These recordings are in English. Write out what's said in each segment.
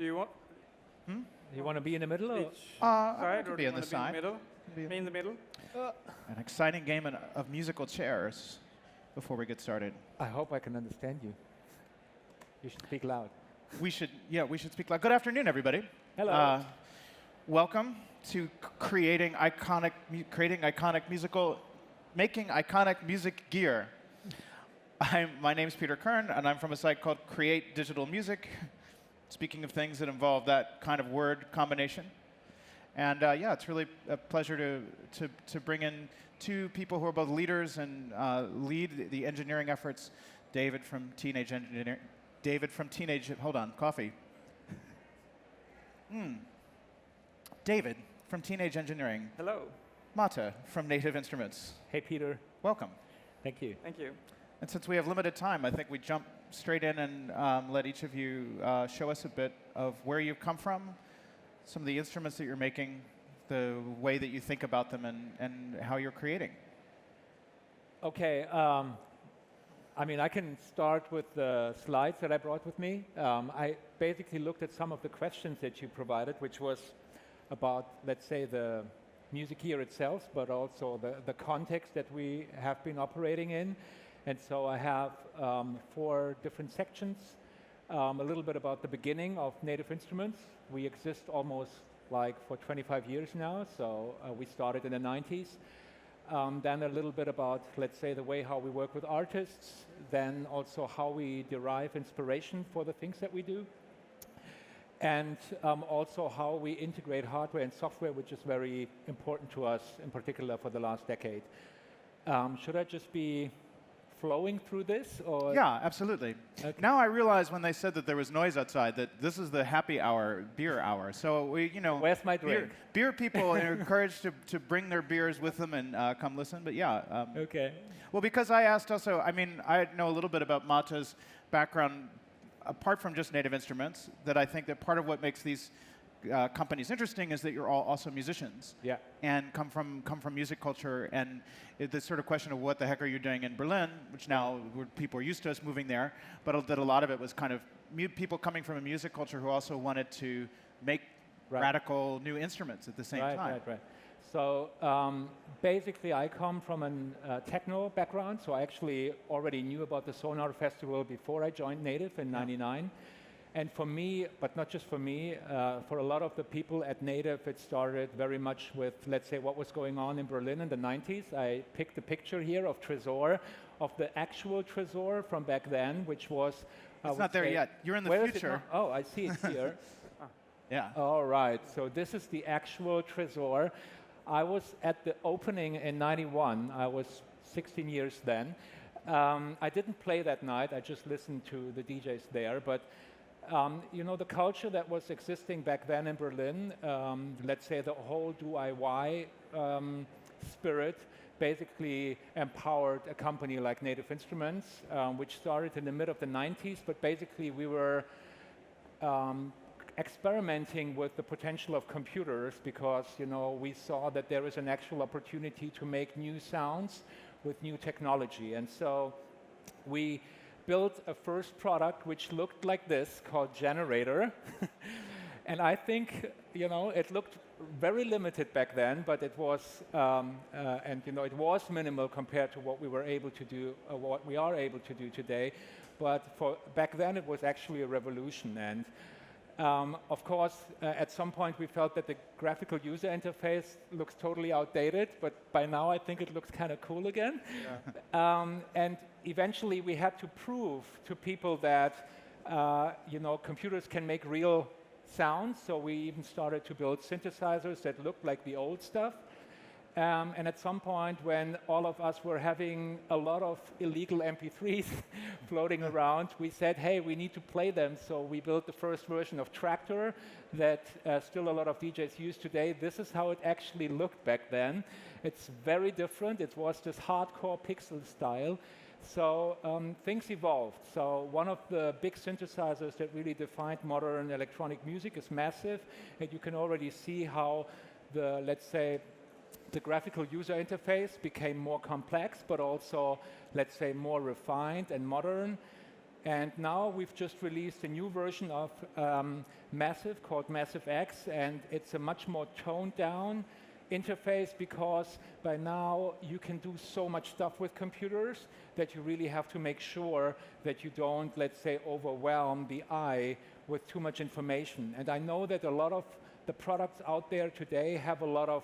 Do you want You want to be in the middle? Or? each I side, could or be do you in the want to side. be in the middle? Me in the middle? An exciting game of musical chairs before we get started. I hope I can understand you. You should speak loud. We should speak loud. Good afternoon, everybody. Hello. Welcome to making iconic music gear. My name's Peter Kirn, and I'm from a site called Create Digital Music. Speaking of things that involve that kind of word combination. And it's really a pleasure to bring in two people who are both leaders and lead the engineering efforts. David from Teenage Engineering. Hold on, coffee. David from Teenage Engineering. Hello. Mata from Native Instruments. Hey, Peter. Welcome. Thank you. Thank you. And since we have limited time, I think we jump straight in and let each of you show us a bit of where you've come from, some of the instruments that you're making, the way that you think about them, and how you're creating. Okay. I can start with the slides that I brought with me. I basically looked at some of the questions that you provided, which was about, let's say, the music here itself, but also the context that we have been operating in. And so I have 4 different sections. A little bit about the beginning of Native Instruments. We exist almost like for 25 years now, so we started in the 90s. Then a little bit about, let's say, the way how we work with artists, then also how we derive inspiration for the things that we do, and also how we integrate hardware and software, which is very important to us, in particular for the last decade. Should I just be flowing through this? Or? Yeah, absolutely. Okay. Now I realize when they said that there was noise outside that this is the happy hour, beer hour. So where's my drink? Beer people are encouraged to bring their beers with them and come listen. But yeah. Okay. Well, because I asked also, I know a little bit about Mata's background, apart from just Native Instruments, that I think that part of what makes these companies interesting is that you're all also musicians. Yeah. And come from music culture, and this sort of question of what the heck are you doing in Berlin, which now people are used to us moving there, but that a lot of it was kind of people coming from a music culture who also wanted to make radical new instruments at the same time. Right. So basically I come from a techno background, so I actually already knew about the Sónar Festival before I joined Native in '99. And for me, but not just for me, for a lot of the people at Native, it started very much with, let's say, what was going on in Berlin in the 90s. I picked a picture here of Tresor, of the actual Tresor from back then, which was... It's not there yet. You're in the future. Oh, I see it here. Yeah. All right. So this is the actual Tresor. I was at the opening in '91. I was 16 years then. I didn't play that night. I just listened to the DJs there. But the culture that was existing back then in Berlin, let's say the whole DIY spirit, basically empowered a company like Native Instruments, which started in the mid of the 90s, but basically we were experimenting with the potential of computers because, we saw that there is an actual opportunity to make new sounds with new technology. And so we built a first product which looked like this, called Generator. And I think, it looked very limited back then, but it was, it was minimal compared to what we were able to do, what we are able to do today. But for back then, it was actually a revolution. And of course, at some point, we felt that the graphical user interface looks totally outdated, but by now, I think it looks kind of cool again. Yeah. And eventually, we had to prove to people that, computers can make real sounds. So we even started to build synthesizers that looked like the old stuff. And at some point, when all of us were having a lot of illegal MP3s floating around, we said, hey, we need to play them. So we built the first version of Traktor that still a lot of DJs use today. This is how it actually looked back then. It's very different. It was this hardcore pixel style. So things evolved. So one of the big synthesizers that really defined modern electronic music is Massive. And you can already see how the, let's say, the graphical user interface became more complex, but also, let's say, more refined and modern. And now we've just released a new version of Massive called Massive X, and it's a much more toned down interface because by now you can do so much stuff with computers that you really have to make sure that you don't, let's say, overwhelm the eye with too much information. And I know that a lot of the products out there today have a lot of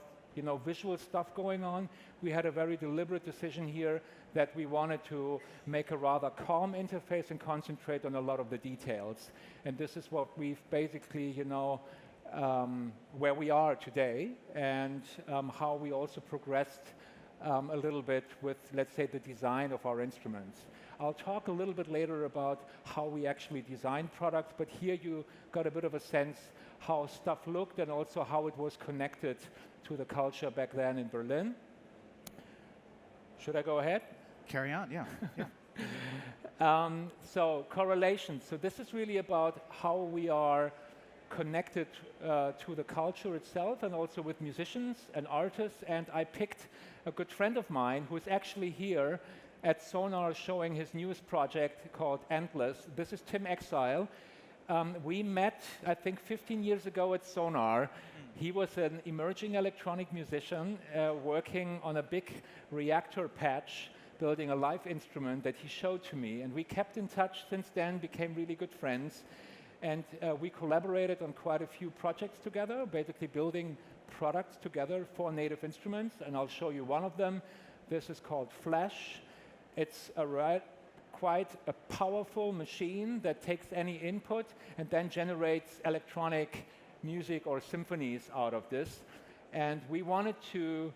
visual stuff going on. We had a very deliberate decision here that we wanted to make a rather calm interface and concentrate on a lot of the details. And this is what we've basically, where we are today, and how we also progressed a little bit with, let's say, the design of our instruments. I'll talk a little bit later about how we actually design products, but here you got a bit of a sense how stuff looked and also how it was connected to the culture back then in Berlin. Should I go ahead? Carry on, yeah. So correlations. So this is really about how we are connected to the culture itself and also with musicians and artists. And I picked a good friend of mine who is actually here at Sonar showing his newest project called Endless. This is Tim Exile. We met, I think, 15 years ago at Sonar. He was an emerging electronic musician working on a big reactor patch, building a live instrument that he showed to me. And we kept in touch since then, became really good friends. And we collaborated on quite a few projects together, basically building products together for native instruments. And I'll show you one of them. This is called Flash. It's quite a powerful machine that takes any input and then generates electronic music or symphonies out of this. And we wanted to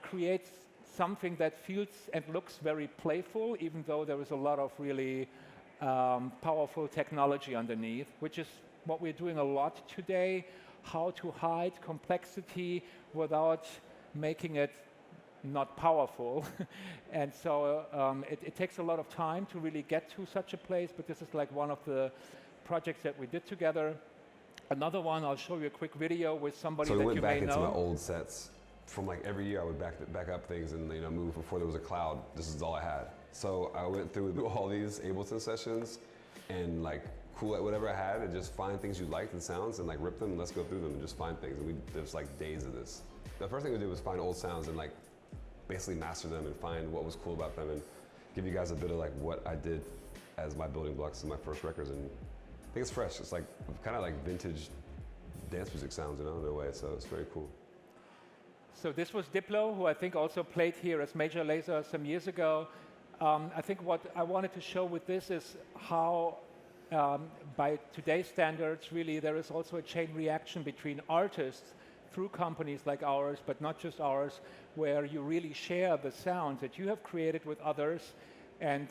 create something that feels and looks very playful, even though there is a lot of really powerful technology underneath, which is what we're doing a lot today, how to hide complexity without making it not powerful. And so it takes a lot of time to really get to such a place, but this is like one of the projects that we did together. Another one, I'll show you a quick video with somebody that you may know. So we went back into my old sets. From like every year I would back up things and move before there was a cloud. This is all I had. So I went through all these Ableton sessions and like cool at whatever I had and just find things you liked and sounds and like rip them and let's go through them and just find things. And there's like days of this. The first thing we did was find old sounds and like basically master them and find what was cool about them and give you guys a bit of like what I did as my building blocks in my first records. And I think it's fresh. It's like kind of like vintage dance music sounds in a way. So it's very cool. So this was Diplo, who I think also played here as Major Lazer some years ago. I think what I wanted to show with this is how, by today's standards, really there is also a chain reaction between artists through companies like ours, but not just ours, where you really share the sounds that you have created with others and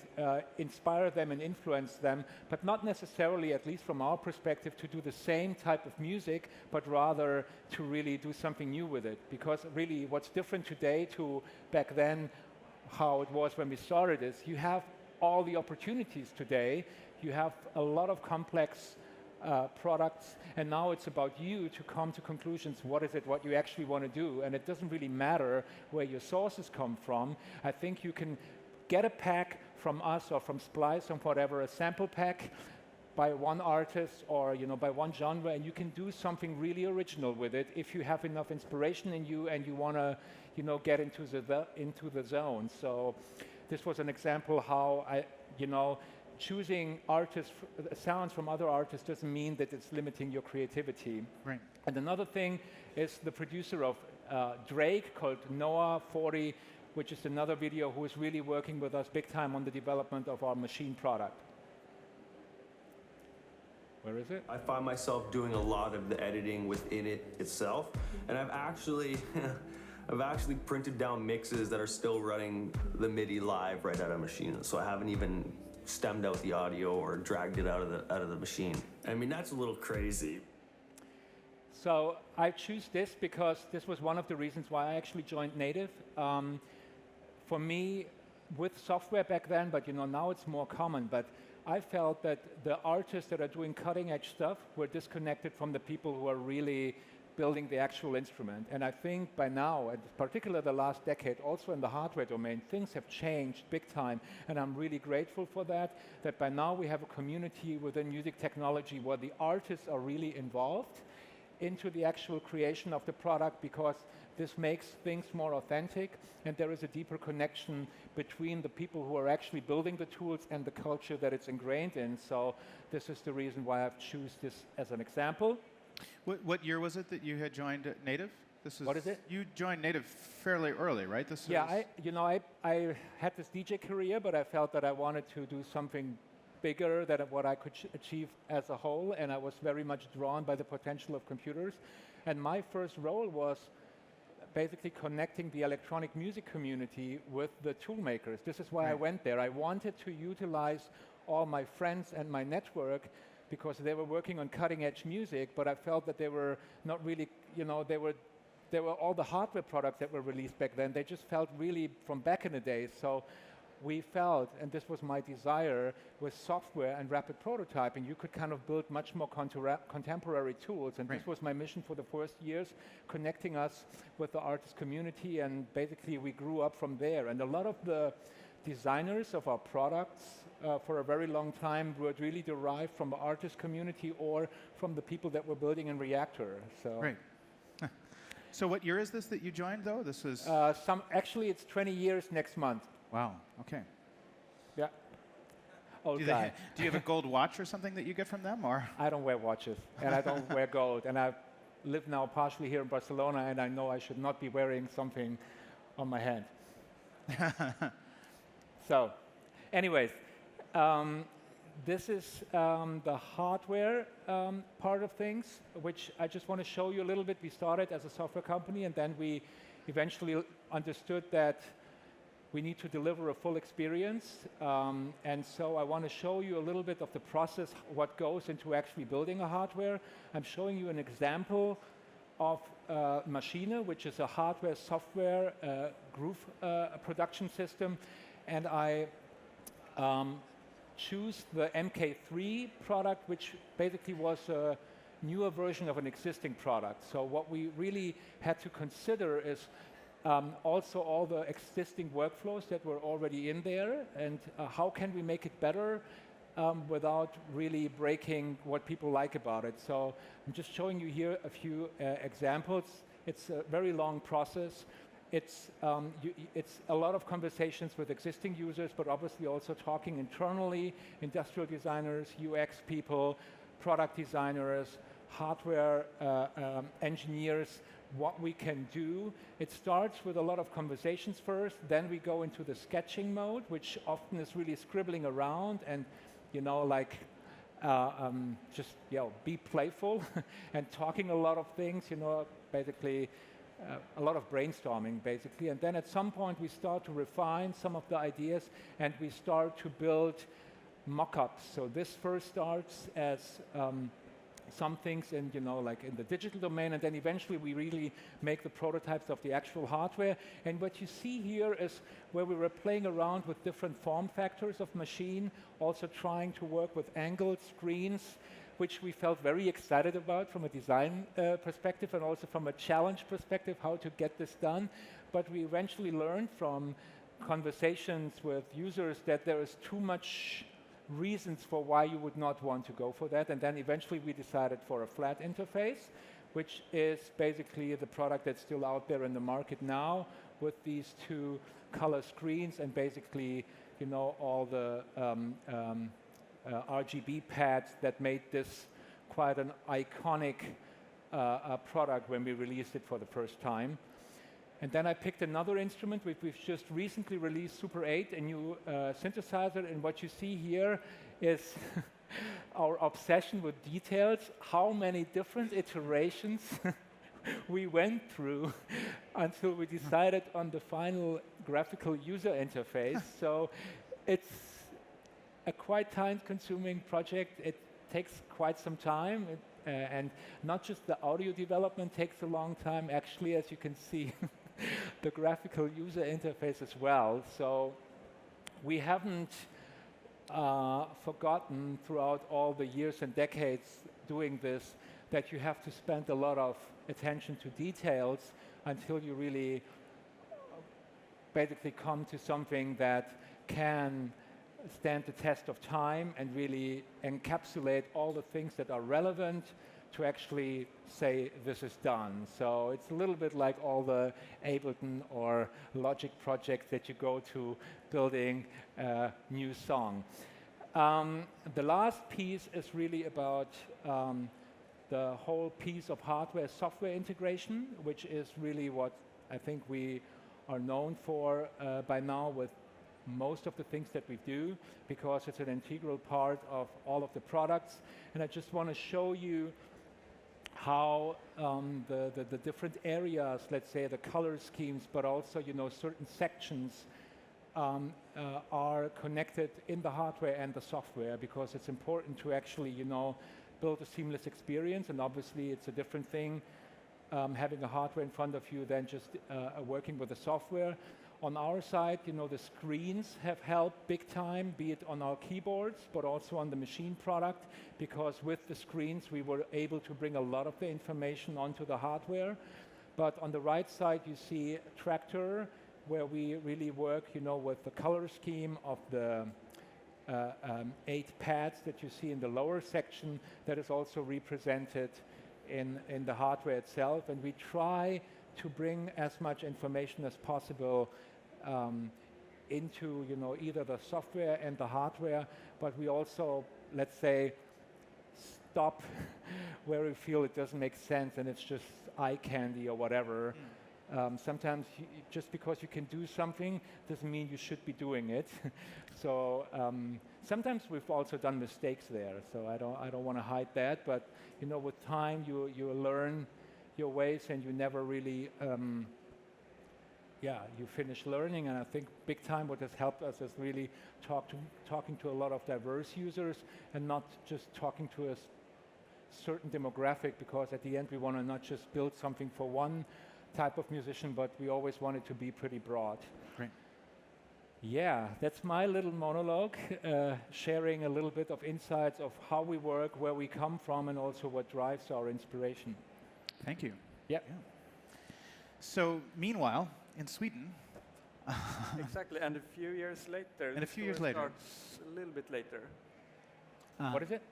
inspire them and influence them, but not necessarily, at least from our perspective, to do the same type of music, but rather to really do something new with it. Because really what's different today to back then, how it was when we started, is you have all the opportunities today. You have a lot of complex products, and now it's about you to come to conclusions. What is it what you actually want to do? And it doesn't really matter where your sources come from. I think you can get a pack from us or from Splice or whatever, a sample pack by one artist or by one genre, and you can do something really original with it if you have enough inspiration in you and you want to get into the zone. So this was an example how choosing sounds from other artists doesn't mean that it's limiting your creativity. Right. And another thing is the producer of Drake called Noah 40, which is another video who is really working with us big time on the development of our machine product. Where is it? I find myself doing a lot of the editing within it itself, and I've actually printed down mixes that are still running the MIDI live right out of machine. So I haven't even stemmed out the audio or dragged it out of the machine. I mean, that's a little crazy. So I choose this because this was one of the reasons why I actually joined Native. For me, with software back then, but now it's more common, but I felt that the artists that are doing cutting edge stuff were disconnected from the people who are really building the actual instrument. And I think by now, and particularly the last decade, also in the hardware domain, things have changed big time. And I'm really grateful for that, that by now we have a community within music technology where the artists are really involved into the actual creation of the product, because this makes things more authentic, and there is a deeper connection between the people who are actually building the tools and the culture that it's ingrained in. So this is the reason why I've chosen this as an example. What year was it that you had joined Native? What is it? You joined Native fairly early, right? I had this DJ career, but I felt that I wanted to do something bigger than what I could achieve as a whole, and I was very much drawn by the potential of computers. And my first role was basically connecting the electronic music community with the tool makers. This is why I went there. I wanted to utilize all my friends and my network, because they were working on cutting edge music, but I felt that they were not really, they were all the hardware products that were released back then. They just felt really from back in the days. So we felt, and this was my desire, with software and rapid prototyping, you could kind of build much more contemporary tools. And this was my mission for the first years, connecting us with the artist community, and basically we grew up from there. And a lot of the designers of our products for a very long time were really derived from the artist community or from the people that were building in Reactor. So. Right. So what year is this that you joined, though? This was... actually, it's 20 years next month. Wow, okay. Yeah. Old guy. Do you have a gold watch or something that you get from them, or? I don't wear watches, and I don't wear gold, and I live now partially here in Barcelona, and I know I should not be wearing something on my hand. So, anyways, this is the hardware part of things, which I just want to show you a little bit. We started as a software company, and then we eventually understood that we need to deliver a full experience. And so I want to show you a little bit of the process, what goes into actually building a hardware. I'm showing you an example of Maschine, which is a hardware-software groove production system. And I choose the MK3 product, which basically was a newer version of an existing product. So what we really had to consider is also all the existing workflows that were already in there, and how can we make it better without really breaking what people like about it. So I'm just showing you here a few examples. It's a very long process. It's a lot of conversations with existing users, but obviously also talking internally, industrial designers, UX people, product designers, hardware engineers, what we can do. It starts with a lot of conversations first, then we go into the sketching mode, which often is really scribbling around and, be playful and talking a lot of things, basically a lot of brainstorming, basically. And then at some point we start to refine some of the ideas and we start to build mock-ups. So this first starts as some things in, like in the digital domain, and then eventually we really make the prototypes of the actual hardware. And what you see here is where we were playing around with different form factors of machine, also trying to work with angled screens, which we felt very excited about from a design perspective and also from a challenge perspective, how to get this done. But we eventually learned from conversations with users that there is too much reasons for why you would not want to go for that. And then eventually we decided for a flat interface, which is basically the product that's still out there in the market now with these two color screens and basically, all the RGB pads that made this quite an iconic product when we released it for the first time. And then I picked another instrument. We've just recently released Super 8, a new synthesizer. And what you see here is our obsession with details, how many different iterations we went through until we decided on the final graphical user interface. So it's a quite time-consuming project. It takes quite some time. And not just the audio development takes a long time, actually, as you can see. The graphical user interface as well. So we haven't forgotten throughout all the years and decades doing this that you have to spend a lot of attention to details until you really basically come to something that can stand the test of time and really encapsulate all the things that are relevant to actually say this is done. So it's a little bit like all the Ableton or Logic projects that you go to building a new song. The last piece is really about the whole piece of hardware-software integration, which is really what I think we are known for by now with most of the things that we do, because it's an integral part of all of the products. And I just want to show you how the different areas, let's say the color schemes, but also certain sections are connected in the hardware and the software, because it's important to actually build a seamless experience. And obviously it's a different thing having a hardware in front of you than just working with the software. On our side, the screens have helped big time, be it on our keyboards, but also on the machine product, because with the screens, we were able to bring a lot of the information onto the hardware. But on the right side, you see Tractor, where we really work, with the color scheme of the 8 pads that you see in the lower section, that is also represented in the hardware itself. And we try to bring as much information as possible into either the software and the hardware, but we also, let's say, stop where we feel it doesn't make sense and it's just eye candy or whatever. Sometimes just because you can do something doesn't mean you should be doing it. So sometimes we've also done mistakes there, so I don't want to hide that, but with time you learn your ways and you never really you finish learning. And I think big time what has helped us is really talking to a lot of diverse users and not just talking to a certain demographic, because at the end we want to not just build something for one type of musician, but we always want it to be pretty broad. Great. Yeah, that's my little monologue, sharing a little bit of insights of how we work, where we come from, and also what drives our inspiration. Thank you. Yeah. So, meanwhile, in Sweden, Exactly, and a few years later. And a the few years story later. starts a little bit later. What is it?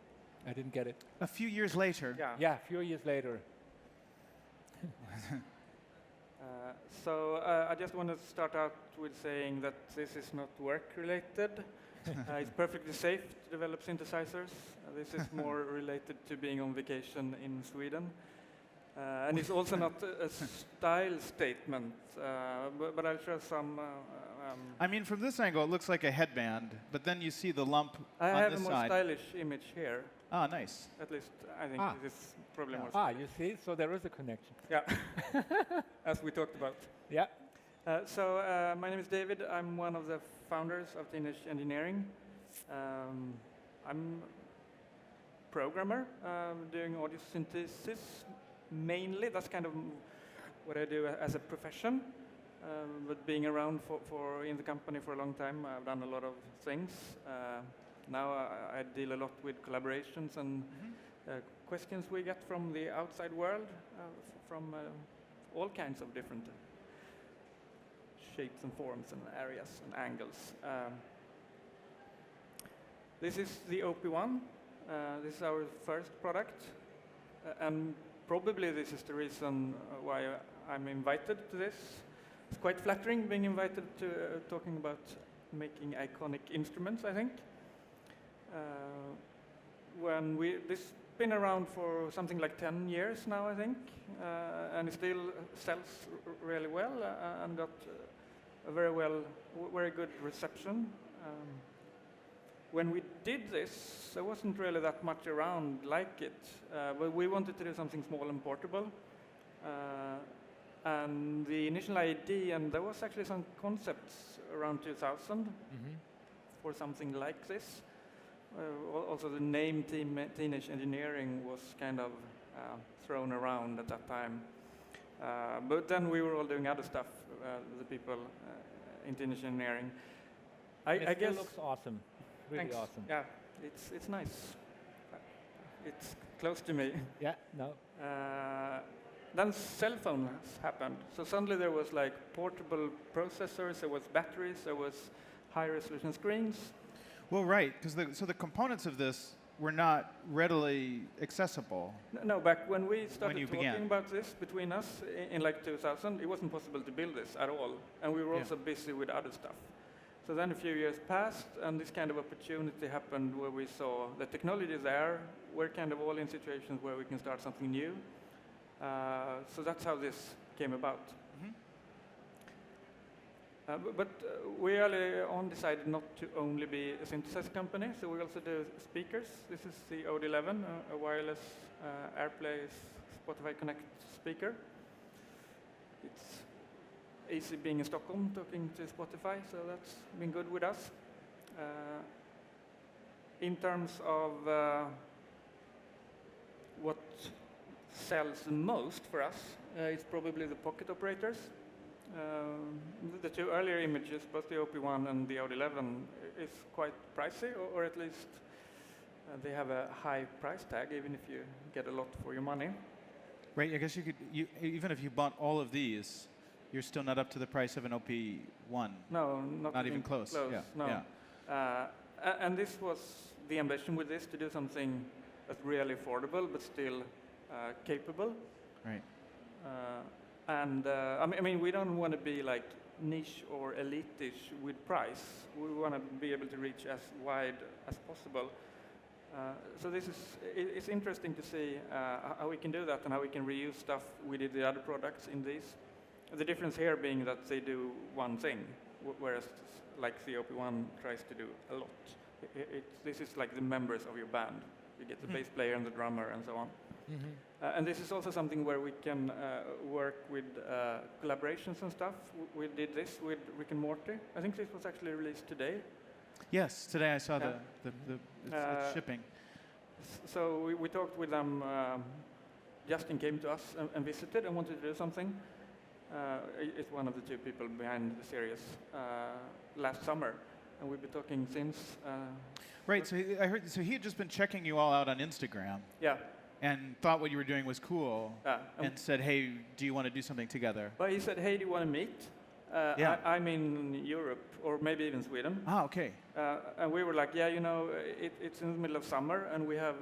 I didn't get it. a few years later, Yeah. Yeah, a few years later. So I just want to start out with saying that this is not work-related. It's perfectly safe to develop synthesizers. This is more related to being on vacation in Sweden. And it's also not a style statement, but I'll show some. I mean, from this angle, it looks like a headband, but then you see the lump I on have this a more side. stylish image here. Ah, nice. At least I think this is probably more. You see, so there is a connection. Yeah, as we talked about. Yeah. So my name is David. I'm one of the founders of Teenage Engineering. I'm programmer doing audio synthesis mainly. That's kind of what I do as a profession. But being around for in the company for a long time, I've done a lot of things. Now I deal a lot with collaborations and questions we get from the outside world, from all kinds of different shapes and forms and areas and angles. This is the OP1. This is our first product, and probably this is the reason why I'm invited to this. It's quite flattering being invited to talking about making iconic instruments, I think. This has been around for something like 10 years now, I think, and it still sells really well and got a very good reception. When we did this, there wasn't really that much around like it, but we wanted to do something small and portable. And the initial idea, and there was actually some concepts around 2000 for something like this. Also, the name Teenage Engineering was kind of thrown around at that time. But then we were all doing other stuff, the people in Teenage Engineering. I guess It looks awesome. Really thanks. awesome. Yeah, it's nice. It's close to me. Yeah, no. Then cell phones happened. So suddenly there was like portable processors, there was batteries, there was high-resolution screens. Well, right, because so the components of this were not readily accessible. No, back when we started you talking began. about this between us in like 2000, it wasn't possible to build this at all. And we were Yeah. also busy with other stuff. So then a few years passed, and this kind of opportunity happened where we saw the technology is there. We're kind of all in situations where we can start something new. So that's how this came about. But we early on decided not to only be a synthesizer company, so we also do speakers. This is the OD11, a wireless AirPlay Spotify Connect speaker. It's easy being in Stockholm talking to Spotify, so that's been good with us. In terms of what sells the most for us, it's probably the pocket operators. The two earlier images, both the OP1 and the OD11, is quite pricey, or at least they have a high price tag, even if you get a lot for your money. Right, I guess even if you bought all of these, you're still not up to the price of an OP1. No, not even close. Yeah. No. Yeah. And this was the ambition with this, to do something that's really affordable but still capable. Right. I mean, we don't want to be like niche or elitish with price. We want to be able to reach as wide as possible. So it's interesting to see how we can do that and how we can reuse stuff we did the other products in these. The difference here being that they do one thing, whereas like the OP1 tries to do a lot. This is like the members of your band. You get the bass player and the drummer and so on. And this is also something where we can work with collaborations and stuff. We did this with Rick and Morty. I think this was actually released today. Yes, today I saw Yeah. it's shipping. So we talked with them. Justin came to us and visited and wanted to do something. It's one of the two people behind the series last summer, and we've been talking since. Right, so I heard. So he had just been checking you all out on Instagram. Yeah. And thought what you were doing was cool, and said, "Hey, do you want to do something together?" But he said, "Hey, do you want to meet?" Yeah. I'm in Europe, or maybe even Sweden. Ah, okay. And we were like, "Yeah, you know, it's in the middle of summer, and we have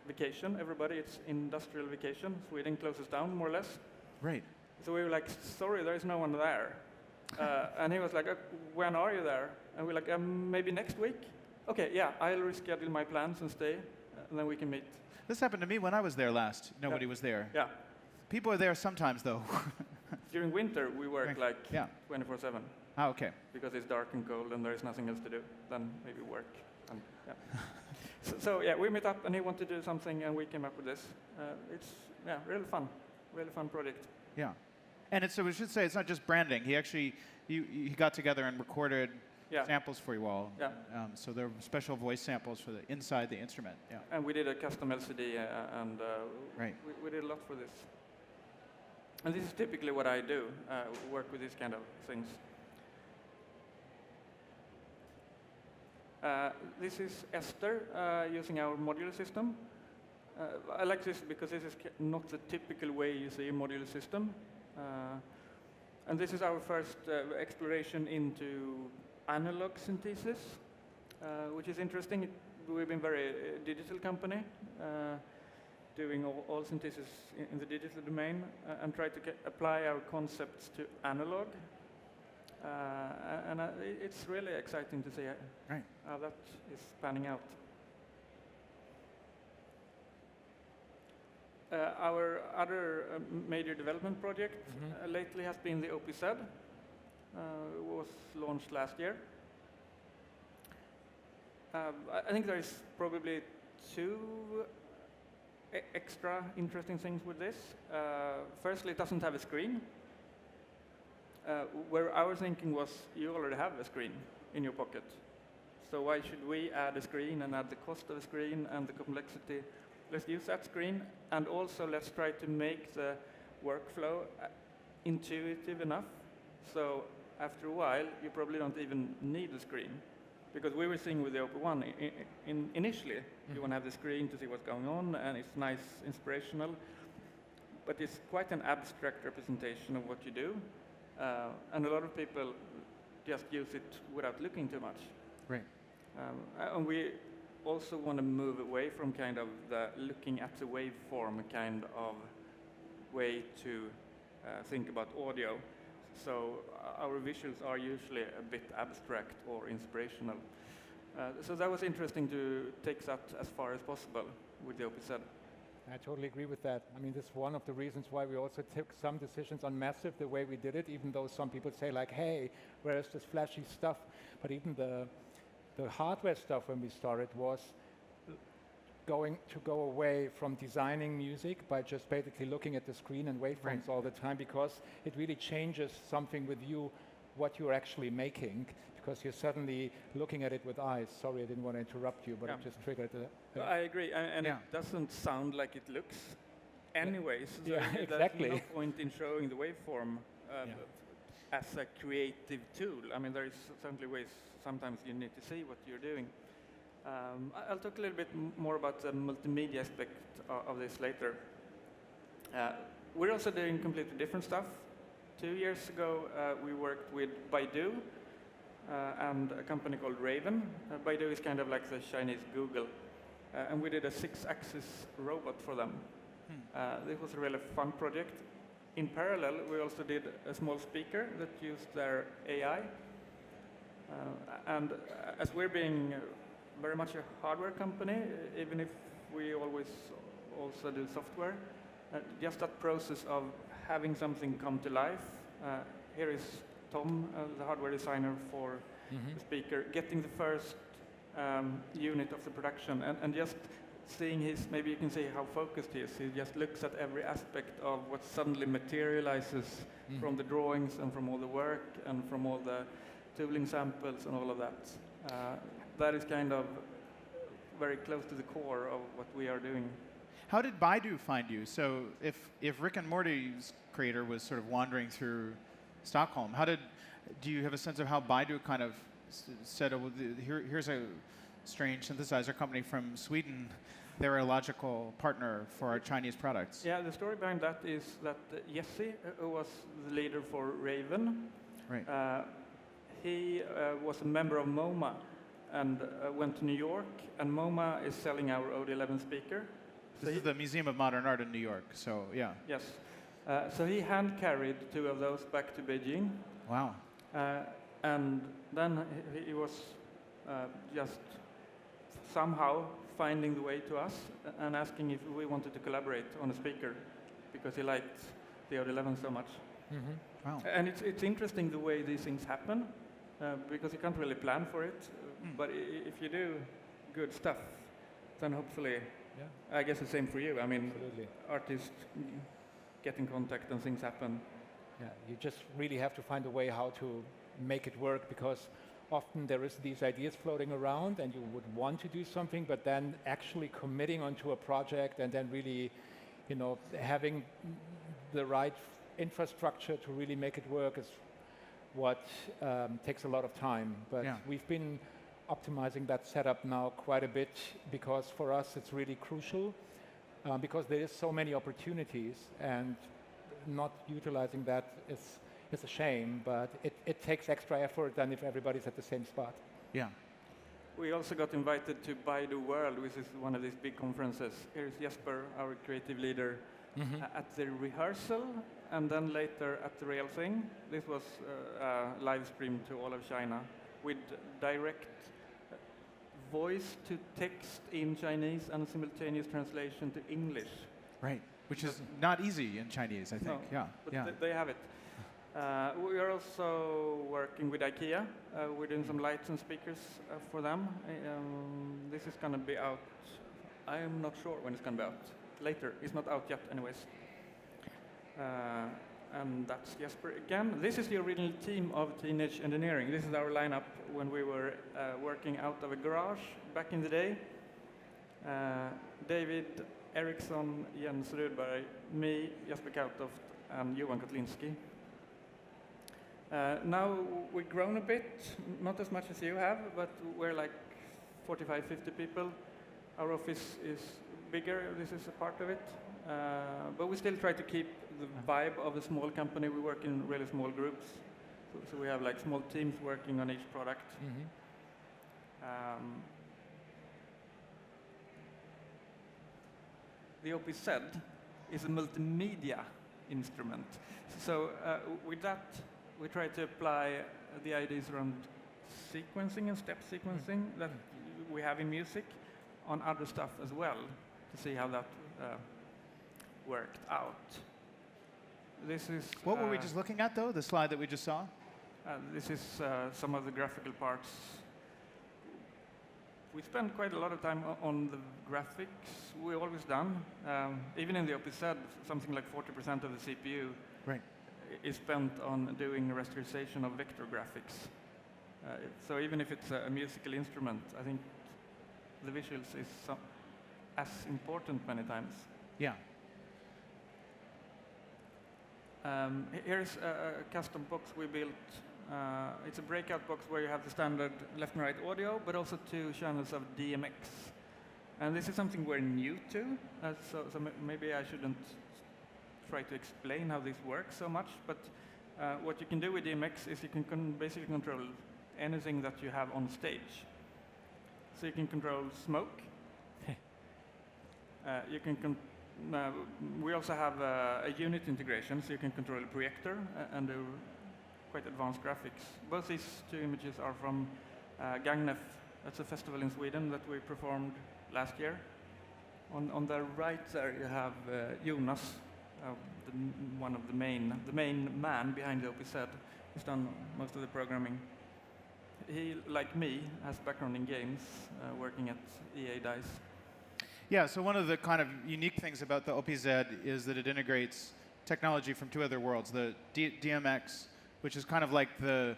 vacation. Everybody, it's industrial vacation. Sweden closes down more or less." Right. So we were like, "Sorry, there is no one there." And he was like, "When are you there?" And we're like, "Maybe next week." Okay, yeah, I'll reschedule my plans and stay, and then we can meet. This happened to me when I was there last. Nobody was there. Yeah. People are there sometimes, though. During winter, we work like Yeah. 24/7 Ah, okay. because it's dark and cold and there is nothing else to do than maybe work. And, yeah. So yeah, we met up and he wanted to do something and we came up with this. It's really fun project. Yeah. And so we should say it's not just branding. He actually he got together and recorded samples for you all. Yeah. So there were special voice samples for the inside the instrument. Yeah. And we did a custom LCD and Right. we did a lot for this. And this is typically what I do, work with these kind of things. This is Esther using our modular system. I like this because this is not the typical way you see a modular system. And this is our first exploration into analog synthesis, which is interesting. We've been very digital company, doing all synthesis in the digital domain, and try to apply our concepts to analog. And it's really exciting to see how that is panning out. Our other major development project lately has been the OPZ. It was launched last year. I think there is probably two extra interesting things with this. Firstly, it doesn't have a screen. Where our thinking was, you already have a screen in your pocket. So why should we add a screen and add the cost of a screen and the complexity? Let's use that screen, and also let's try to make the workflow intuitive enough. So after a while, you probably don't even need a screen, Because we were seeing with the OP1, initially, you want to have the screen to see what's going on, and it's nice, inspirational, but it's quite an abstract representation of what you do, and a lot of people just use it without looking too much. Right. And we also want to move away from kind of the looking at the waveform kind of way to think about audio. So our visuals are usually a bit abstract or inspirational. So that was interesting to take that as far as possible with the OP7. I totally agree with that. I mean, this is one of the reasons why we also took some decisions on Massive the way we did it, even though some people say like, hey, where is this flashy stuff? But even the hardware stuff when we started was go away from designing music by just basically looking at the screen and waveforms all the time, because it really changes something with you, what you're actually making, because you're suddenly looking at it with eyes. Sorry, I didn't want to interrupt you, but it just triggered I agree, and it doesn't sound like it looks anyways. So exactly. There's no point in showing the waveform as a creative tool. I mean, there is certainly ways sometimes you need to see what you're doing. I'll talk a little bit more about the multimedia aspect of this later. We're also doing completely different stuff. 2 years ago, we worked with Baidu and a company called Raven. Baidu is kind of like the Chinese Google. And we did a 6-axis robot for them. This was a really fun project. In parallel, we also did a small speaker that used their AI. And as we're being very much a hardware company, even if we always also do software, just that process of having something come to life. Here is Tom, the hardware designer for the speaker, getting the first unit of the production, and just seeing his, maybe you can see how focused he is. He just looks at every aspect of what suddenly materializes from the drawings and from all the work and from all the tooling samples and all of that. That is kind of very close to the core of what we are doing. How did Baidu find you? So if Rick and Morty's creator was sort of wandering through Stockholm, do you have a sense of how Baidu kind of said, oh, well, here's a strange synthesizer company from Sweden. They're a logical partner for our Chinese products. Yeah, the story behind that is that Jesse, who was the leader for Raven, he was a member of MoMA and went to New York, and MoMA is selling our OD11 speaker. This is the Museum of Modern Art in New York, so yeah. Yes. So he hand-carried 2 of those back to Beijing. Wow. And then he was just somehow finding the way to us and asking if we wanted to collaborate on a speaker, because he liked the OD11 so much. Wow. And it's interesting the way these things happen, because you can't really plan for it. But if you do good stuff, then hopefully, I guess the same for you. I mean, artists get in contact and things happen. Yeah, you just really have to find a way how to make it work, because often there is these ideas floating around and you would want to do something, but then actually committing onto a project and then really, having the right infrastructure to really make it work is what takes a lot of time. But we've been optimizing that setup now quite a bit, because for us it's really crucial, because there is so many opportunities, and not utilizing that is a shame, but it takes extra effort than if everybody's at the same spot. Yeah. We also got invited to Baidu World, which is one of these big conferences. Here's Jesper, our creative leader, at the rehearsal, and then later at the real thing. This was live streamed to all of China with direct voice to text in Chinese and simultaneous translation to English. Right, which is not easy in Chinese, I think. No, but they have it. We are also working with IKEA. We're doing some lights and speakers for them. This is going to be out. I am not sure when it's going to be out. Later. It's not out yet, anyways. And that's Jesper again. This is the original team of Teenage Engineering. This is our lineup when we were working out of a garage back in the day. David Eriksson, Jens Rudberg, me, Jesper Kautoft, and Johan Kotlinski. Now we've grown a bit, not as much as you have, but we're like 45, 50 people. Our office is bigger, this is a part of it. But we still try to keep the vibe of a small company. We work in really small groups. So we have like small teams working on each product. The OPZ is a multimedia instrument. So with that, we try to apply the ideas around sequencing and step sequencing that we have in music on other stuff as well, to see how that worked out. This is What were we just looking at, though? The slide that we just saw? this is some of the graphical parts. We spend quite a lot of time on the graphics. We always done. Even in the OPZ, something like 40% of the CPU Right. is spent on doing rasterization of vector graphics. So even if it's a musical instrument, I think the visuals is as important many times. Yeah. Here's a custom box we built. It's a breakout box where you have the standard left and right audio, but also 2 channels of DMX. And this is something we're new to, so maybe I shouldn't try to explain how this works so much, but what you can do with DMX is you can basically control anything that you have on stage. So you can control smoke. You can we also have a unit integration, so you can control a projector and do quite advanced graphics. Both these 2 images are from Gagnef. That's a festival in Sweden that we performed last year. On the right there you have Jonas, one of the main man behind the OPZ. He's done most of the programming. He, like me, has background in games, working at EA DICE. Yeah, so one of the kind of unique things about the OPZ is that it integrates technology from 2 other worlds. The DMX, which is kind of like the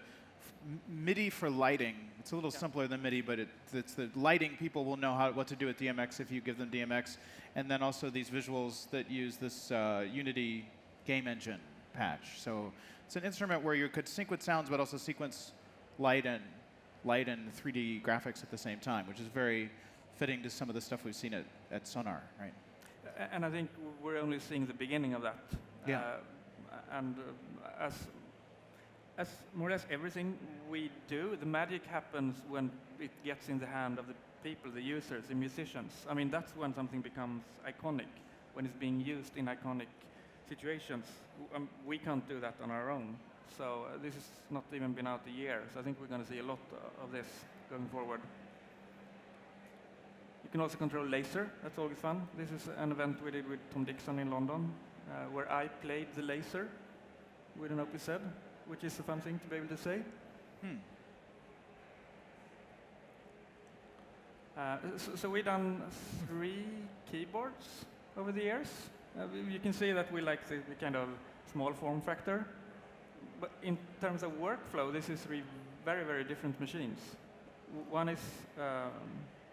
MIDI for lighting. It's a little simpler than MIDI, but it's the lighting. People will know what to do with DMX if you give them DMX. And then also these visuals that use this Unity game engine patch. So it's an instrument where you could sync with sounds, but also sequence light and 3D graphics at the same time, which is very fitting to some of the stuff we've seen at Sónar, right? And I think we're only seeing the beginning of that. Yeah. And as more or less everything we do, the magic happens when it gets in the hand of the people, the users, the musicians. I mean, that's when something becomes iconic, when it's being used in iconic situations. We can't do that on our own. So this has not even been out a year, so I think we're going to see a lot of this going forward. You can also control laser, that's always fun. This is an event we did with Tom Dixon in London, where I played the laser with an OPZ, which is a fun thing to be able to say. So we've done 3 keyboards over the years. You can see that we like the kind of small form factor. But in terms of workflow, this is 3 very, very different machines. One is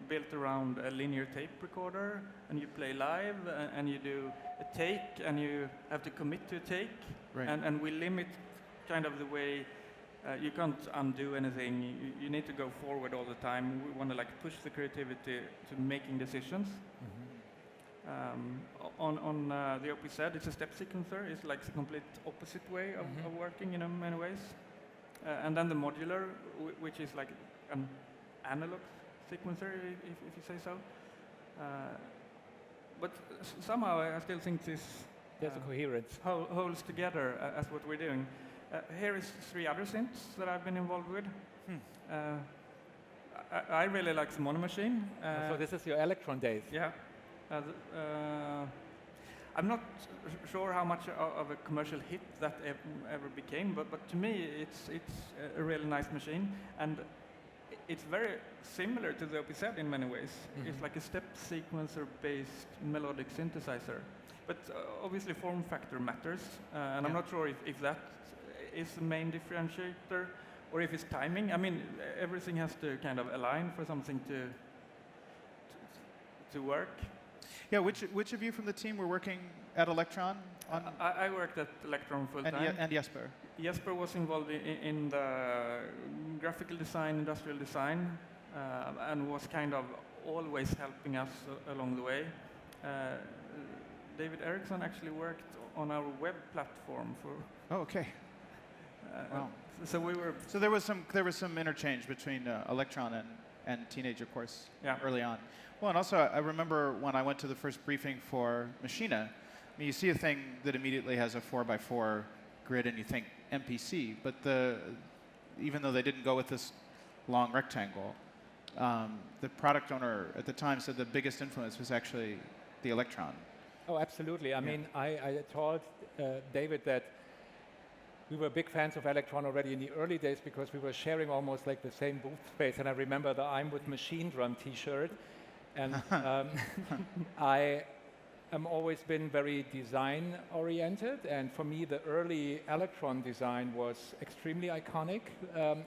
built around a linear tape recorder, and you play live, and you do a take, and you have to commit to a take. Right. And we limit kind of the way you can't undo anything. You need to go forward all the time. We want to like push the creativity to making decisions. On the OPZ, it's a step sequencer. It's like the complete opposite way of working in many ways. And then the modular, which is like an analog sequencer, if you say so. But somehow I still think this There's a coherence. holds together as what we're doing. Here is 3 other synths that I've been involved with. I really like the mono machine. So this is your Electron days. Yeah. I'm not sure how much of a commercial hit that ever became, but to me it's a really nice machine, and it's very similar to the OPZ in many ways. It's like a step sequencer-based melodic synthesizer. But obviously form factor matters, and I'm not sure if that is the main differentiator, or if it's timing. I mean, everything has to kind of align for something to work. Yeah, which of you from the team were working at Electron? I worked at Electron full time. And Jesper? Jesper was involved in the graphical design, industrial design, and was kind of always helping us along the way. David Eriksson actually worked on our web platform for. Oh, okay. Wow. So we were. So there was some interchange between Electron and Teenage, of course, early on. Well, and also I remember when I went to the first briefing for Machina. I mean, you see a thing that immediately has a 4x4 grid, and you think MPC, but even though they didn't go with this long rectangle, the product owner at the time said the biggest influence was actually the Electron. Oh, absolutely. I mean, I told David that we were big fans of Electron already in the early days because we were sharing almost like the same booth space. And I remember the I'm with Machine Drum T-shirt. And I am always been very design-oriented. And for me, the early Electron design was extremely iconic.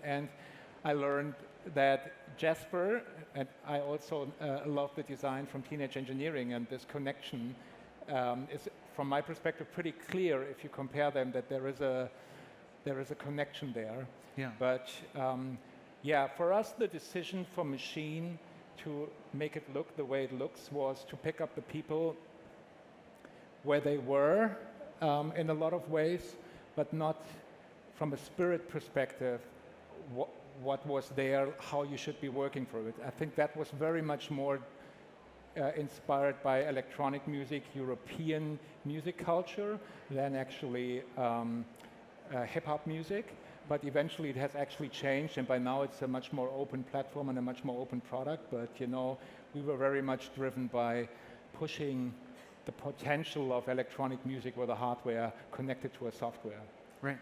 And I learned that Jesper, and I also love the design from Teenage Engineering, and this connection is, from my perspective, pretty clear if you compare them, that there is a connection there. Yeah. But yeah, for us, the decision for Machine to make it look the way it looks was to pick up the people where they were in a lot of ways, but not from a spirit perspective, what was there, how you should be working for it. I think that was very much more inspired by electronic music, European music culture, than actually hip-hop music. But eventually it has actually changed, and by now it's a much more open platform and a much more open product. But you know, we were very much driven by pushing the potential of electronic music with a hardware connected to a software. Right.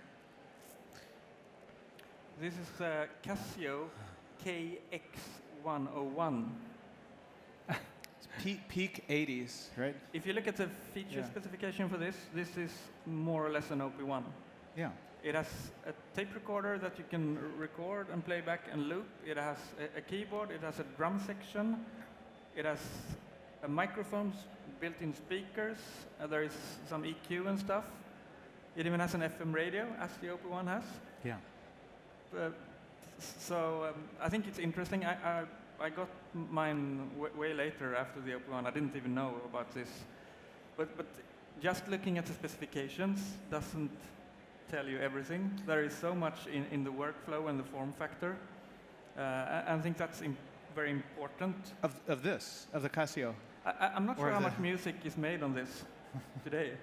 This is Casio KX101. It's peak 80s, right? If you look at the feature specification for this is more or less an OP1. Yeah. It has a tape recorder that you can record and play back and loop. It has a keyboard. It has a drum section. It has a microphones, built-in speakers. There is some EQ and stuff. It even has an FM radio, as the OP1 has. Yeah. So I think it's interesting. I got mine way later after the OP1. I didn't even know about this. But just looking at the specifications doesn't tell you everything. There is so much in the workflow and the form factor. I think that's very important. Of the Casio? I'm not sure how much music is made on this today.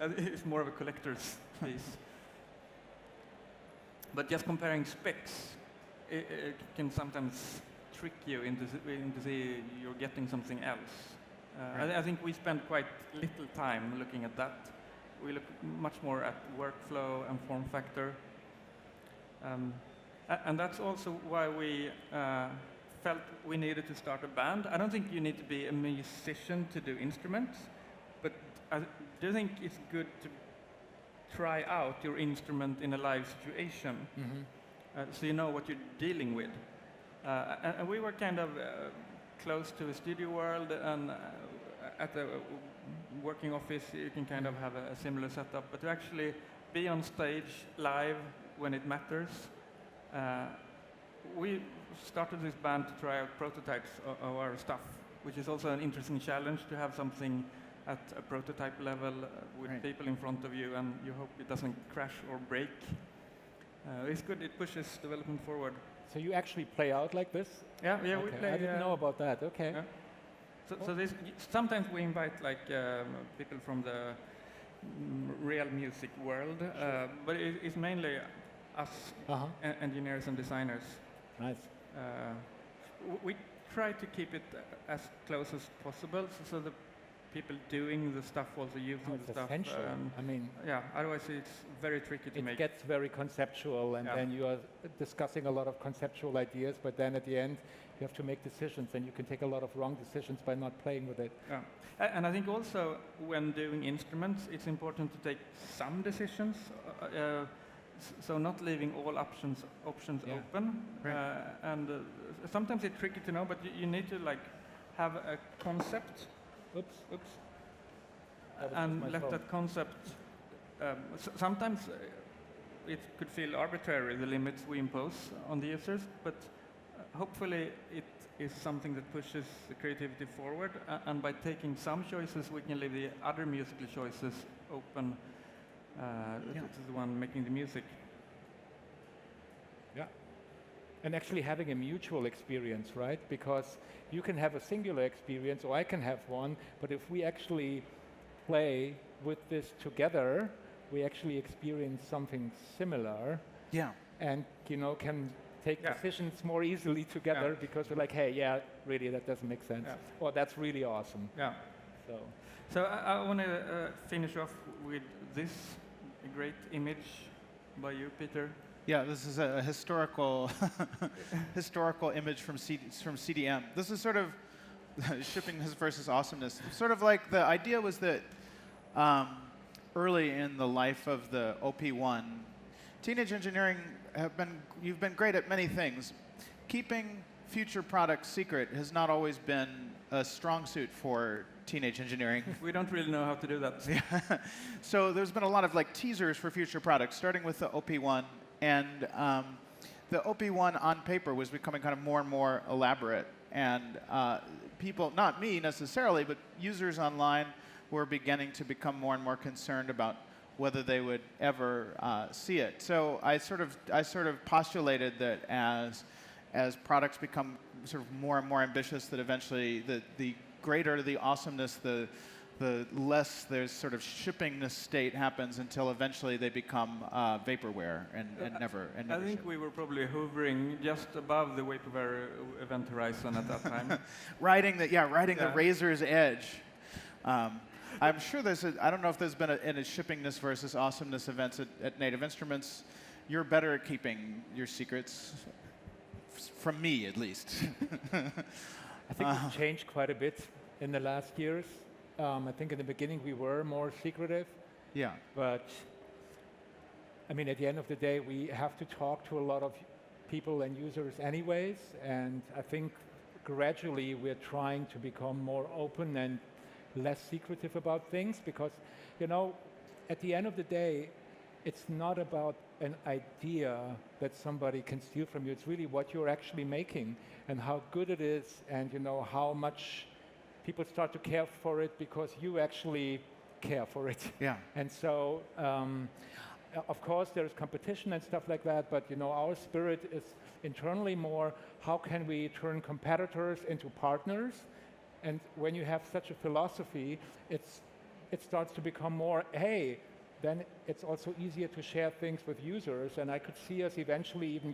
It's more of a collector's piece. But just comparing specs, it can sometimes trick you into you're getting something else. Right. I think we spend quite little time looking at that. We look much more at workflow and form factor. And that's also why we felt we needed to start a band. I don't think you need to be a musician to do instruments, but I do think it's good to try out your instrument in a live situation, so you know what you're dealing with. And we were kind of close to a studio world, and at the working office you can kind of have a similar setup, but to actually be on stage live when it matters. We started this band to try out prototypes of our stuff, which is also an interesting challenge to have something at a prototype level with people in front of you, and you hope it doesn't crash or break. It's good, it pushes development forward. So you actually play out like this? Yeah, Okay. we play. I didn't know about that. Okay. Yeah. So this, sometimes we invite like people from the real music world, but it's mainly us engineers and designers. Nice. We try to keep it as close as possible, so the people doing the stuff also using It's the stuff. essential. I mean, Yeah, otherwise it's very tricky to it make. gets very conceptual, and then you are discussing a lot of conceptual ideas, but then at the end you have to make decisions, and you can take a lot of wrong decisions by not playing with it. Yeah. And I think also when doing instruments, it's important to take some decisions, so not leaving all options open. Right. And sometimes it's tricky to know, but you need to like have a concept Oops. That was and my let phone. that concept. Sometimes it could feel arbitrary, the limits we impose on the users, but hopefully it is something that pushes the creativity forward. And by taking some choices, we can leave the other musical choices open to the one making the music. Yeah. And actually having a mutual experience, right? Because you can have a singular experience, or I can have one, but if we actually play with this together, we actually experience something similar, Yeah. and can take Yeah. decisions more easily together because we're like, hey, yeah, really, that doesn't make sense. Yeah. Or that's really awesome. Yeah. So So I want to finish off with this great image by you, Peter. Yeah, this is a historical historical image from CDM. This is sort of shippingness versus awesomeness. Sort of like the idea was that early in the life of the OP1, teenage engineering you've been great at many things. Keeping future products secret has not always been a strong suit for teenage engineering. We don't really know how to do that. So there's been a lot of like teasers for future products, starting with the OP1, and the OP1 on paper was becoming kind of more and more elaborate, and people, not me necessarily, but users online were beginning to become more and more concerned about whether they would ever see it. So I sort of postulated that as products become sort of more and more ambitious, that eventually the greater the awesomeness, the less there's sort of shippingness state happens until eventually they become vaporware and never I think ship. we were probably hovering just above the vaporware event horizon at that time. riding the razor's edge. I'm sure I don't know if there's been any shippingness versus awesomeness events at Native Instruments. You're better at keeping your secrets, from me at least. I think it's changed quite a bit in the last years. I think in the beginning we were more secretive, Yeah. but I mean, at the end of the day, we have to talk to a lot of people and users anyways, and I think gradually we're trying to become more open and less secretive about things, because, at the end of the day, it's not about an idea that somebody can steal from you. It's really what you're actually making and how good it is, and how much people start to care for it because you actually care for it. Yeah. And so, of course, there's competition and stuff like that, but our spirit is internally more, how can we turn competitors into partners? And when you have such a philosophy, it starts to become more, hey, then it's also easier to share things with users. And I could see us eventually even,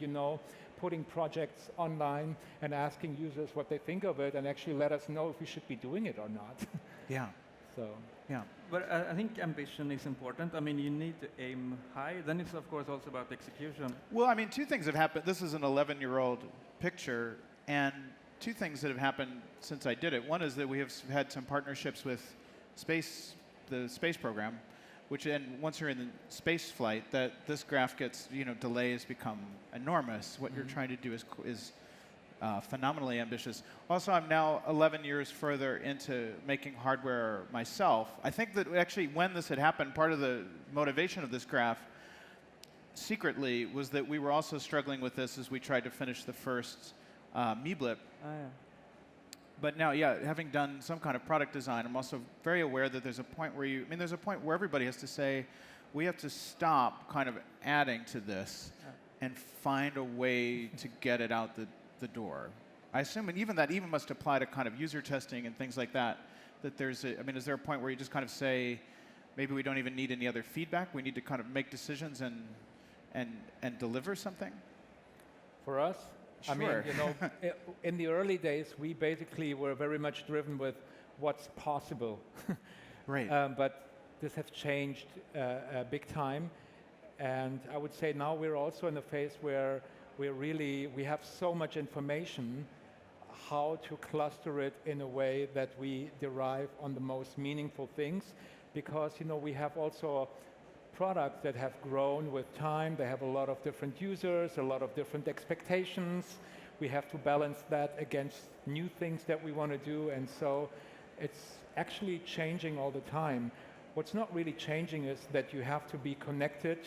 putting projects online and asking users what they think of it, and actually let us know if we should be doing it or not. Yeah. So. Yeah. But I think ambition is important. I mean, you need to aim high. Then it's, of course, also about execution. Well, I mean, two things have happened. This is an 11-year-old picture, and two things that have happened since I did it. One is that we have had some partnerships with the space program, which once you're in the space flight, that this graph gets, delays become enormous. What you're trying to do is phenomenally ambitious. Also, I'm now 11 years further into making hardware myself. I think that actually when this had happened, part of the motivation of this graph secretly was that we were also struggling with this as we tried to finish the first MeBlip. Ah, yeah. But now, having done some kind of product design, I'm also very aware that there's a point where there's a point where everybody has to say, we have to stop kind of adding to this and find a way to get it out the door. I assume, and even that must apply to kind of user testing and things like that, that is there a point where you just kind of say, maybe we don't even need any other feedback, we need to kind of make decisions and deliver something? For us, Sure. I mean, in the early days, we basically were very much driven with what's possible. Right. But this has changed big time. And I would say now we're also in a phase where we have so much information, how to cluster it in a way that we derive on the most meaningful things. Because, we have also products that have grown with time. They have a lot of different users, a lot of different expectations. we have to balance that against new things that we want to do, and so it's actually changing all the time. What's not really changing is that you have to be connected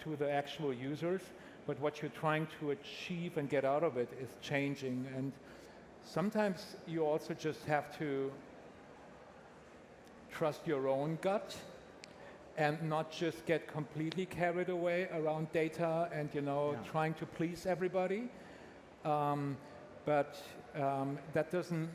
to the actual users, but what you're trying to achieve and get out of it is changing. And sometimes you also just have to trust your own gut and not just get completely carried away around data and trying to please everybody. But that doesn't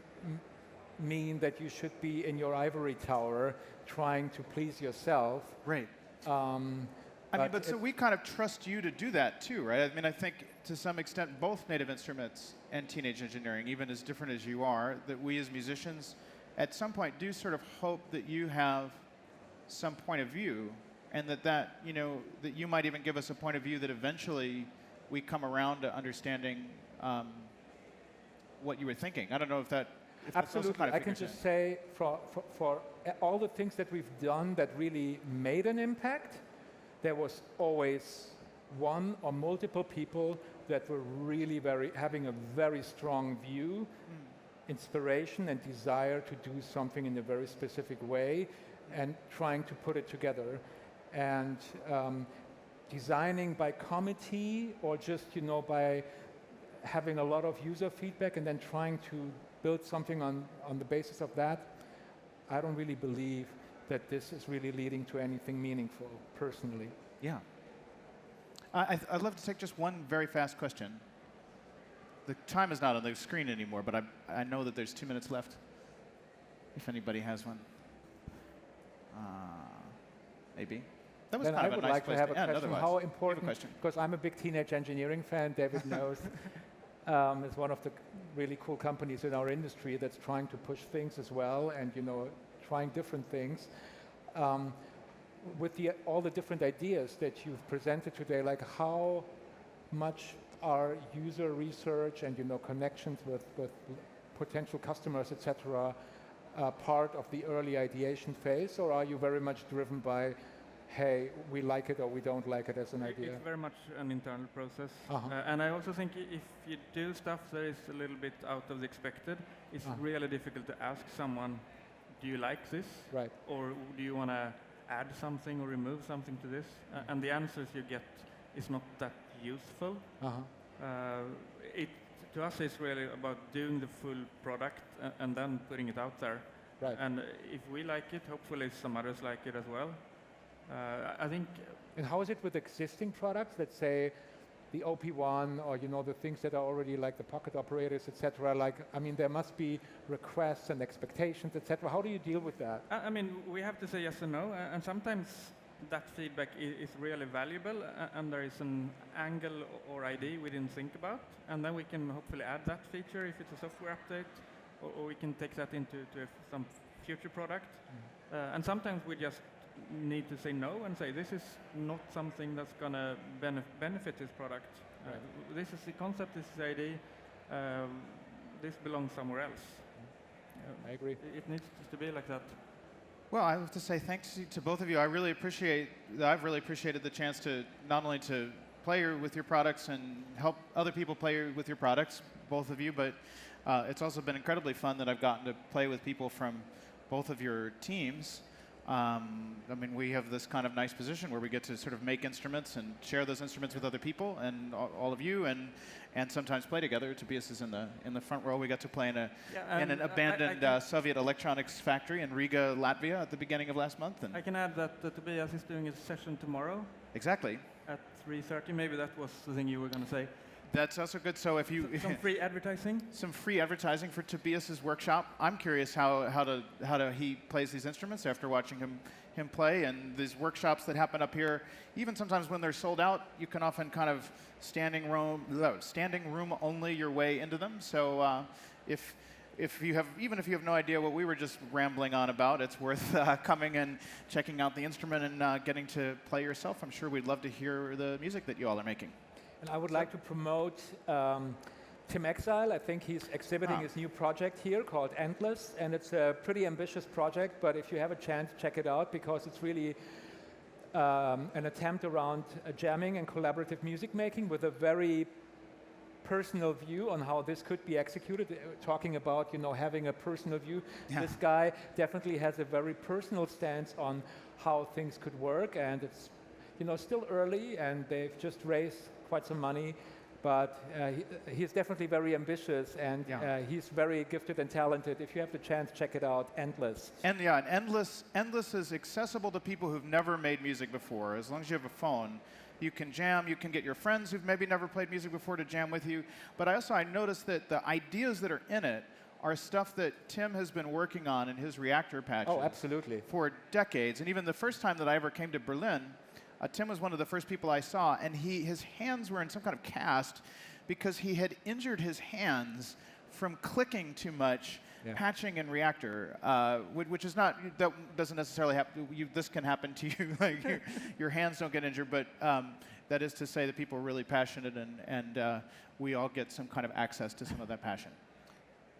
mean that you should be in your ivory tower trying to please yourself. Right. But so we kind of trust you to do that too, right? I mean, I think to some extent both Native Instruments and Teenage Engineering, even as different as you are, that we as musicians at some point do sort of hope that you have some point of view, and that you might even give us a point of view that eventually we come around to understanding what you were thinking. I don't know if that. If Absolutely. kind of I can just say for all the things that we've done that really made an impact, there was always one or multiple people that were really having a very strong view, inspiration and desire to do something in a very specific way and trying to put it together. And designing by committee or just by having a lot of user feedback and then trying to build something on the basis of that, I don't really believe that this is really leading to anything meaningful, personally. Yeah. I'd love to take just one very fast question. The time is not on the screen anymore, but I know that there's 2 minutes left, if anybody has one. Maybe. That was Then kind I of a would nice like to place have a end question. otherwise. How You have a important, question? because I'm a big Teenage Engineering fan, David knows. It's one of the really cool companies in our industry that's trying to push things as well and, trying different things. With all the different ideas that you've presented today, like how much are user research and, connections with potential customers, etc., part of the early ideation phase, or are you very much driven by, hey, we like it or we don't like it as an idea? It's very much an internal process. Uh-huh. And I also think if you do stuff that is a little bit out of the expected, it's really difficult to ask someone, do you like this? Right. Or do you want to add something or remove something to this? And the answers you get is not that useful. To us, it's really about doing the full product and then putting it out there. Right. And if we like it, hopefully some others like it as well. I think. And how is it with existing products? Let's say the OP1 or the things that are already like the pocket operators, etc. There must be requests and expectations, etc. How do you deal with that? We have to say yes and no, and sometimes that feedback is really valuable, and there is an angle or idea we didn't think about, and then we can hopefully add that feature if it's a software update, or we can take that into some future product. And sometimes we just need to say no and say this is not something that's going to benefit this product. This is the concept, this is the idea, this belongs somewhere else. I agree. It needs to be like that. Well, I have to say thanks to both of you. I've really appreciated the chance to not only to play with your products and help other people play with your products, both of you, but it's also been incredibly fun that I've gotten to play with people from both of your teams. We have this kind of nice position where we get to sort of make instruments and share those instruments with other people and all of you, and sometimes play together. Tobias is in the front row. We got to play in an abandoned Soviet electronics factory in Riga, Latvia, at the beginning of last month. And I can add that Tobias is doing a session tomorrow. Exactly. At 3:30. Maybe that was the thing you were going to say. That's also good. So if you some free advertising. Some free advertising for Tobias's workshop. I'm curious how he plays these instruments after watching him play, and these workshops that happen up here. Even sometimes when they're sold out, you can often kind of standing room only your way into them. So if you have no idea what we were just rambling on about, it's worth coming and checking out the instrument and getting to play yourself. I'm sure we'd love to hear the music that you all are making. And I would like to promote Tim Exile. I think he's exhibiting his new project here called Endless, and it's a pretty ambitious project, but if you have a chance, check it out, because it's really an attempt around jamming and collaborative music making with a very personal view on how this could be executed. Talking about, having a personal view. Yeah. This guy definitely has a very personal stance on how things could work, and it's, still early, and they've just raised quite some money. But he's definitely very ambitious, and he's very gifted and talented. If you have the chance, check it out. Endless. And Endless is accessible to people who've never made music before. As long as you have a phone, you can jam. You can get your friends who've maybe never played music before to jam with you. But I noticed that the ideas that are in it are stuff that Tim has been working on in his reactor patches. Oh, absolutely. For decades. And even the first time that I ever came to Berlin, Tim was one of the first people I saw, and his hands were in some kind of cast because he had injured his hands from clicking too much, patching in Reactor, which is not, that doesn't necessarily happen. This can happen to you, like your hands don't get injured, but that is to say that people are really passionate, and we all get some kind of access to some of that passion.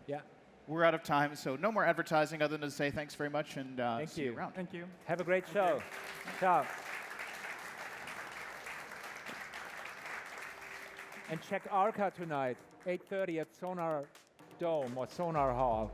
Yeah. We're out of time, so no more advertising other than to say thanks very much, and see you around. Thank you. Have a great show. Ciao. And check Arca tonight, 8:30 at Sonar Dome or Sonar Hall.